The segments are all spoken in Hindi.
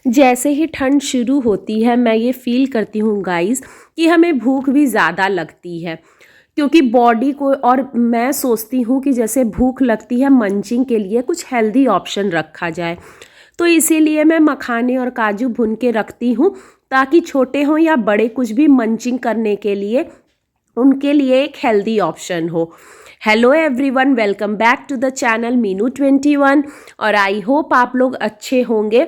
जैसे ही ठंड शुरू होती है मैं ये फ़ील करती हूँ गाइस कि हमें भूख भी ज़्यादा लगती है, क्योंकि बॉडी को, और मैं सोचती हूँ कि जैसे भूख लगती है मंचिंग के लिए कुछ हेल्दी ऑप्शन रखा जाए। तो इसीलिए मैं मखाने और काजू भून के रखती हूँ, ताकि छोटे हों या बड़े कुछ भी मंचिंग करने के लिए उनके लिए एक हेल्दी ऑप्शन हो। Hello everyone, welcome back to the channel Meenu 21। और आई होप आप लोग अच्छे होंगे।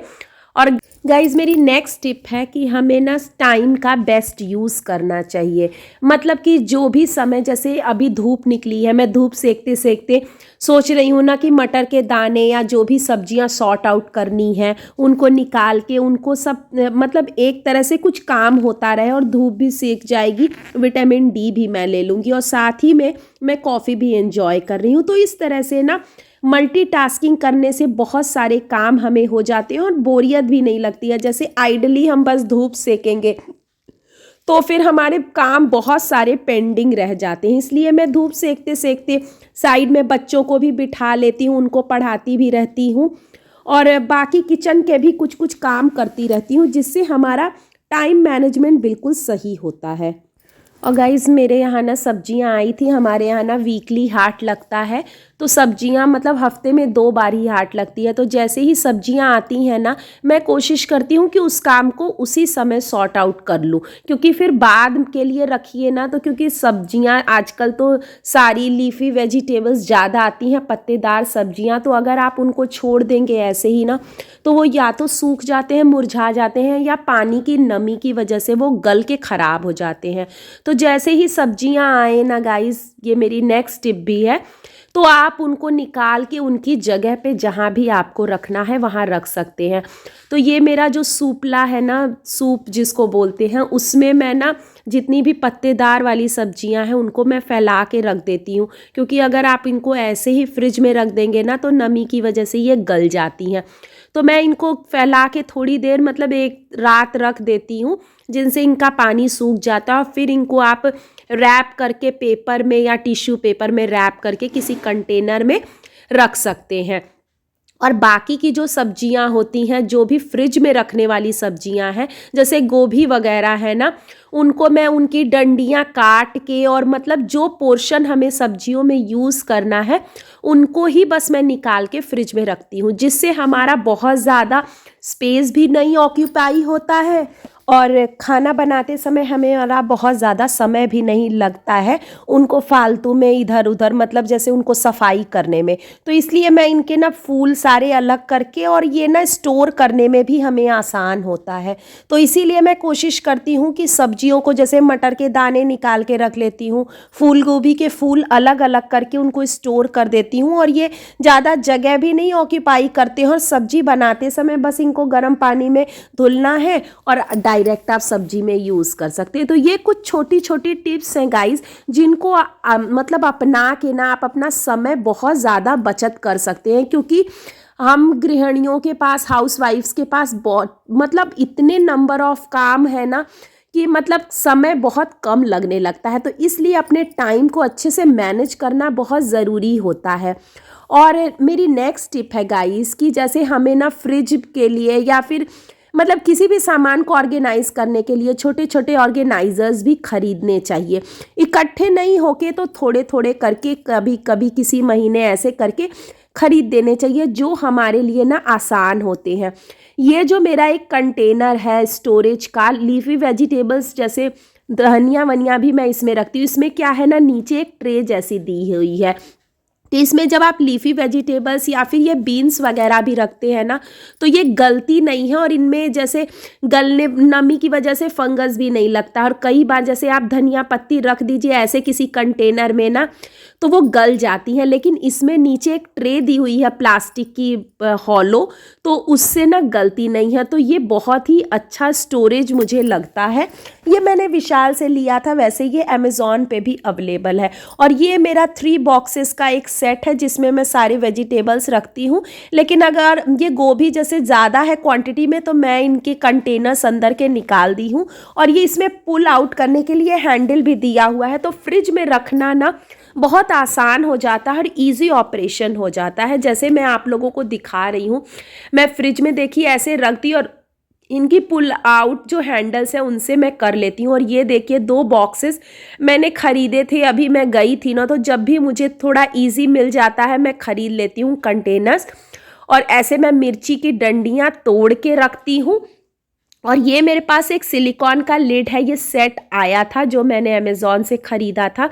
और गाइज़, मेरी नेक्स्ट टिप है कि हमें ना टाइम का बेस्ट यूज़ करना चाहिए। मतलब कि जो भी समय, जैसे अभी धूप निकली है, मैं धूप सेकते सेकते सोच रही हूँ ना कि मटर के दाने या जो भी सब्जियाँ सॉर्ट आउट करनी है उनको निकाल के उनको सब, मतलब एक तरह से कुछ काम होता रहे और धूप भी सेक जाएगी, विटामिन डी भी मैं ले लूँगी और साथ ही में मैं कॉफ़ी भी एंजॉय कर रही हूँ। तो इस तरह से ना मल्टीटास्किंग करने से बहुत सारे काम हमें हो जाते हैं और बोरियत भी नहीं लगती है। जैसे आइडली हम बस धूप सेकेंगे तो फिर हमारे काम बहुत सारे पेंडिंग रह जाते हैं। इसलिए मैं धूप सेकते सेकते साइड में बच्चों को भी बिठा लेती हूँ, उनको पढ़ाती भी रहती हूँ और बाकी किचन के भी कुछ कुछ काम करती रहती हूँ, जिससे हमारा टाइम मैनेजमेंट बिल्कुल सही होता है। और गाइज़, मेरे यहाँ ना सब्जियाँ आई थी। हमारे यहाँ ना वीकली हाट लगता है, तो सब्जियाँ मतलब हफ्ते में 2 बार ही हाट लगती है। तो जैसे ही सब्जियाँ आती हैं ना, मैं कोशिश करती हूँ कि उस काम को उसी समय सॉर्ट आउट कर लूँ, क्योंकि फिर बाद के लिए रखिए ना, तो क्योंकि सब्जियाँ आजकल तो सारी लीफी वेजिटेबल्स ज़्यादा आती हैं, पत्तेदार सब्जियाँ, तो अगर आप उनको छोड़ देंगे ऐसे ही ना, तो वो या तो सूख जाते हैं, मुरझा जाते हैं, या पानी की नमी की वजह से वो गल के ख़राब हो जाते हैं। तो जैसे ही सब्जियां आए ना गाइस, ये मेरी नेक्स्ट टिप भी है, तो आप उनको निकाल के उनकी जगह पे जहाँ भी आपको रखना है वहाँ रख सकते हैं। तो ये मेरा जो सूपला है ना, सूप जिसको बोलते हैं, उसमें मैं ना जितनी भी पत्तेदार वाली सब्जियां हैं उनको मैं फैला के रख देती हूँ, क्योंकि अगर आप इनको ऐसे ही फ्रिज में रख देंगे ना तो नमी की वजह से ये गल जाती हैं। तो मैं इनको फैला के थोड़ी देर, मतलब एक रात रख देती हूँ, जिनसे इनका पानी सूख जाता है। और फिर इनको आप रैप करके पेपर में या टिश्यू पेपर में रैप करके किसी कंटेनर में रख सकते हैं। और बाकी की जो सब्जियां होती हैं, जो भी फ्रिज में रखने वाली सब्जियां हैं, जैसे गोभी वगैरह है ना, उनको मैं उनकी डंडियां काट के, और मतलब जो पोर्शन हमें सब्जियों में यूज़ करना है उनको ही बस मैं निकाल के फ्रिज में रखती हूँ, जिससे हमारा बहुत ज़्यादा स्पेस भी नहीं ऑक्यूपाई होता है और खाना बनाते समय हमें बहुत ज़्यादा समय भी नहीं लगता है उनको फालतू में इधर उधर, मतलब जैसे उनको सफाई करने में। तो इसलिए मैं इनके ना फूल सारे अलग करके, और ये ना स्टोर करने में भी हमें आसान होता है। तो इसीलिए मैं कोशिश करती हूँ कि सब्जियों को, जैसे मटर के दाने निकाल के रख लेती हूँ, फूल गोभी के फूल अलग अलग करके उनको स्टोर कर देती हूँ, और ये ज़्यादा जगह भी नहीं ऑक्यूपाई करते हैं। और सब्जी बनाते समय बस इनको गर्म पानी में धुलना है और डायरेक्ट आप सब्जी में यूज़ कर सकते हैं। तो ये कुछ छोटी छोटी टिप्स हैं गाइस, जिनको मतलब अपना के ना आप अपना समय बहुत ज़्यादा बचत कर सकते हैं, क्योंकि हम गृहिणियों के पास, हाउसवाइफ्स के पास बहुत, मतलब इतने नंबर ऑफ काम है ना कि मतलब समय बहुत कम लगने लगता है। तो इसलिए अपने टाइम को अच्छे से मैनेज करना बहुत ज़रूरी होता है। और मेरी नेक्स्ट टिप है गाइस कि जैसे हमें ना फ्रिज के लिए या फिर मतलब किसी भी सामान को ऑर्गेनाइज करने के लिए छोटे छोटे ऑर्गेनाइजर्स भी खरीदने चाहिए। इकट्ठे नहीं होके तो थोड़े थोड़े करके, कभी कभी किसी महीने ऐसे करके खरीद देने चाहिए, जो हमारे लिए ना आसान होते हैं। ये जो मेरा एक कंटेनर है स्टोरेज का, लीफी वेजिटेबल्स जैसे धनिया वनिया भी मैं इसमें रखती हूँ। इसमें क्या है ना, नीचे एक ट्रे जैसी दी हुई है, तो इसमें जब आप लीफी वेजिटेबल्स या फिर ये बीन्स वगैरह भी रखते हैं ना, तो ये गलती नहीं है, और इनमें जैसे गलने, नमी की वजह से फंगस भी नहीं लगता। और कई बार जैसे आप धनिया पत्ती रख दीजिए ऐसे किसी कंटेनर में ना, तो वो गल जाती हैं, लेकिन इसमें नीचे एक ट्रे दी हुई है प्लास्टिक की हॉलो, तो उससे ना गलती नहीं है। तो ये बहुत ही अच्छा स्टोरेज मुझे लगता है। ये मैंने विशाल से लिया था, वैसे ये अमेज़ॉन पे भी अवेलेबल है। और ये मेरा 3 बॉक्सेस का एक सेट है, जिसमें मैं सारे वेजिटेबल्स रखती हूँ। लेकिन अगर ये गोभी जैसे ज़्यादा है क्वांटिटी में, तो मैं इनके कंटेनर्स अंदर के निकाल दी हूँ, और ये इसमें पुल आउट करने के लिए हैंडल भी दिया हुआ है। तो फ्रिज में रखना ना बहुत आसान हो जाता है और इजी ऑपरेशन हो जाता है। जैसे मैं आप लोगों को दिखा रही हूँ, मैं फ्रिज में देखिए ऐसे रख दी और इनकी पुल आउट जो हैंडल्स हैं उनसे मैं कर लेती हूँ। और ये देखिए 2 बॉक्सेस मैंने ख़रीदे थे, अभी मैं गई थी ना, तो जब भी मुझे थोड़ा इजी मिल जाता है मैं ख़रीद लेती हूँ कंटेनर्स। और ऐसे मैं मिर्ची की डंडियाँ तोड़ के रखती हूँ। और ये मेरे पास एक सिलिकॉन का लिड है, ये सेट आया था जो मैंने अमेज़ॉन से ख़रीदा था।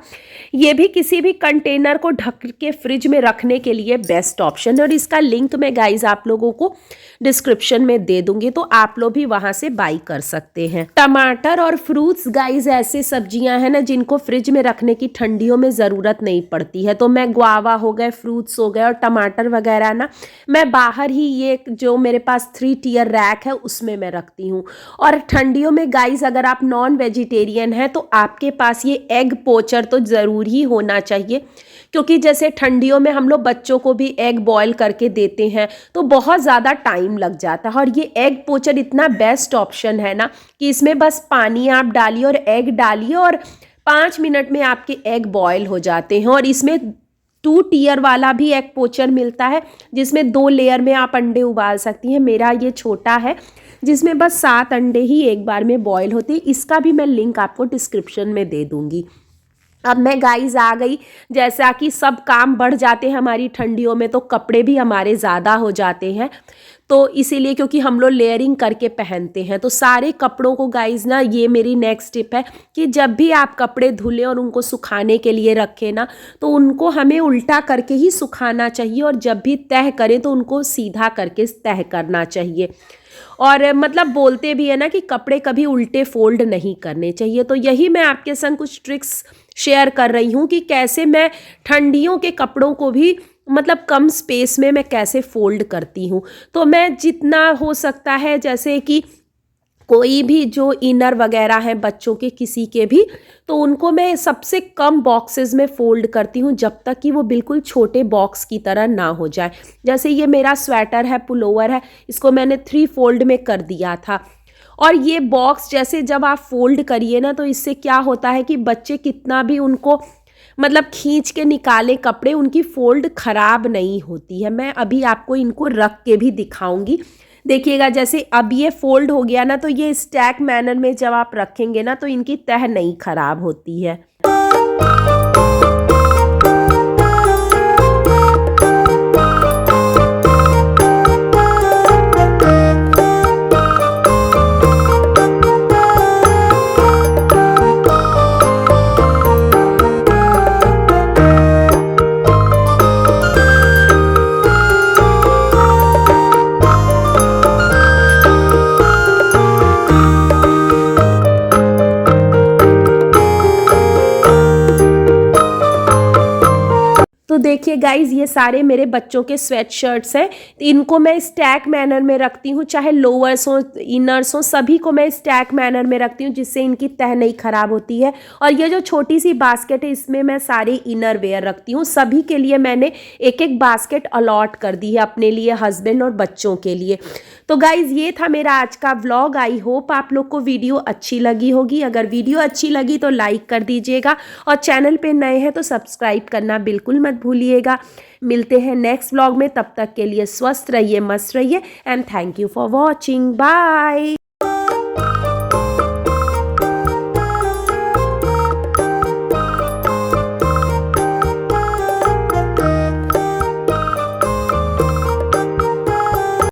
ये भी किसी भी कंटेनर को ढक के फ्रिज में रखने के लिए बेस्ट ऑप्शन है। और इसका लिंक मैं गाइज आप लोगों को डिस्क्रिप्शन में दे दूंगी, तो आप लोग भी वहाँ से बाई कर सकते हैं। टमाटर और फ्रूट्स गाइज ऐसे सब्जियां हैं ना जिनको फ्रिज में रखने की ठंडियों में ज़रूरत नहीं पड़ती है। तो मैं गुआवा हो गए, फ्रूट्स हो गए और टमाटर वगैरह ना मैं बाहर ही ये जो मेरे पास 3 टियर रैक है उसमें मैं रखती हूँ। और ठंडियों में गाइस अगर आप नॉन वेजिटेरियन हैं तो आपके पास ये एग पोचर तो ज़रूर ही होना चाहिए, क्योंकि जैसे ठंडियों में हम लोग बच्चों को भी एग बॉयल करके देते हैं तो बहुत ज़्यादा टाइम लग जाता है। और ये एग पोचर इतना बेस्ट ऑप्शन है ना कि इसमें बस पानी आप डालिए और एग डालिए और 5 मिनट में आपके एग बॉयल हो जाते हैं। और इसमें 2 टियर वाला भी एग पोचर मिलता है जिसमें 2 लेयर में आप अंडे उबाल सकती हैं। मेरा ये छोटा है जिसमें बस 7 अंडे ही एक बार में बॉयल होते हैं। इसका भी मैं लिंक आपको डिस्क्रिप्शन में दे दूंगी। अब मैं गाइस आ गई, जैसा कि सब काम बढ़ जाते हैं हमारी ठंडियों में तो कपड़े भी हमारे ज़्यादा हो जाते हैं, तो इसीलिए क्योंकि हम लोग लेयरिंग करके पहनते हैं तो सारे कपड़ों को गाइस ना, ये मेरी नेक्स्ट टिप है कि जब भी आप कपड़े धुलें और उनको सुखाने के लिए रखें ना तो उनको हमें उल्टा करके ही सुखाना चाहिए। और जब भी तह करें तो उनको सीधा करके तह करना चाहिए। और मतलब बोलते भी है ना कि कपड़े कभी उल्टे फोल्ड नहीं करने चाहिए। तो यही मैं आपके संग कुछ ट्रिक्स शेयर कर रही हूँ कि कैसे मैं ठंडियों के कपड़ों को भी मतलब कम स्पेस में मैं कैसे फोल्ड करती हूँ। तो मैं जितना हो सकता है, जैसे कि कोई भी जो इनर वगैरह हैं बच्चों के किसी के भी, तो उनको मैं सबसे कम बॉक्सेस में फ़ोल्ड करती हूँ जब तक कि वो बिल्कुल छोटे बॉक्स की तरह ना हो जाए। जैसे ये मेरा स्वेटर है, पुलोवर है, इसको मैंने 3 फोल्ड में कर दिया था। और ये बॉक्स जैसे जब आप फोल्ड करिए ना तो इससे क्या होता है कि बच्चे कितना भी उनको मतलब खींच के निकाले कपड़े, उनकी फोल्ड ख़राब नहीं होती है। मैं अभी आपको इनको रख के भी दिखाऊंगी। देखिएगा जैसे अब ये फोल्ड हो गया ना तो ये स्टैक मैनर में जब आप रखेंगे ना तो इनकी तह नहीं खराब होती है। तो देखिए गाइज ये सारे मेरे बच्चों के स्वेट शर्ट्स हैं, इनको मैं स्टैक मैनर में रखती हूँ, चाहे लोअर्स हो इनर्स हो सभी को मैं स्टैक मैनर में रखती हूँ जिससे इनकी तह नहीं खराब होती है। और ये जो छोटी सी बास्केट है इसमें मैं सारे इनर वेयर रखती हूँ। सभी के लिए मैंने एक एक बास्केट अलॉट कर दी है, अपने लिए, हस्बैंड और बच्चों के लिए। तो गाइज ये था मेरा आज का व्लॉग। आई होप आप लोग को वीडियो अच्छी लगी होगी। अगर वीडियो अच्छी लगी तो लाइक कर दीजिएगा और चैनल पे नए हैं तो सब्सक्राइब करना बिल्कुल मत भूलिएगा। मिलते हैं नेक्स्ट व्लॉग में, तब तक के लिए स्वस्थ रहिए, मस्त रहिए and thank you for watching. Bye.